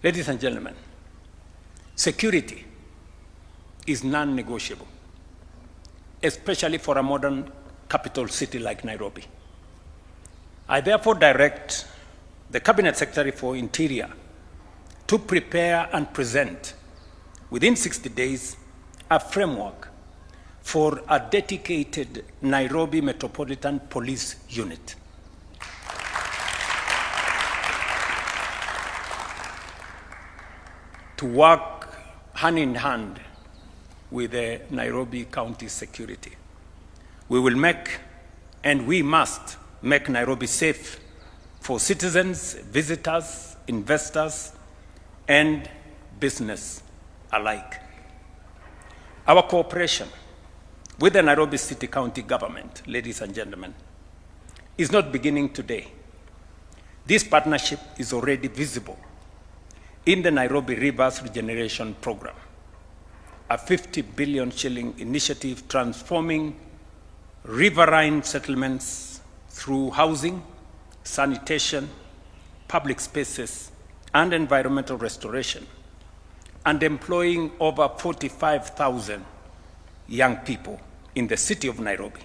Ladies and gentlemen, security is non-negotiable, especially for a modern capital city like Nairobi. I therefore direct the Cabinet Secretary for Interior to prepare and present within 60 days a framework for a dedicated Nairobi Metropolitan Police Unit. To work hand in hand with the Nairobi County security. We will make, and we must make, Nairobi safe for citizens, visitors, investors, and business alike. Our cooperation with the Nairobi City County government, ladies and gentlemen, is not beginning today. This partnership is already visible in the Nairobi Rivers Regeneration Program, a 50 billion shilling initiative transforming riverine settlements through housing, sanitation, public spaces, and environmental restoration, and employing over 45,000 young people in the city of Nairobi.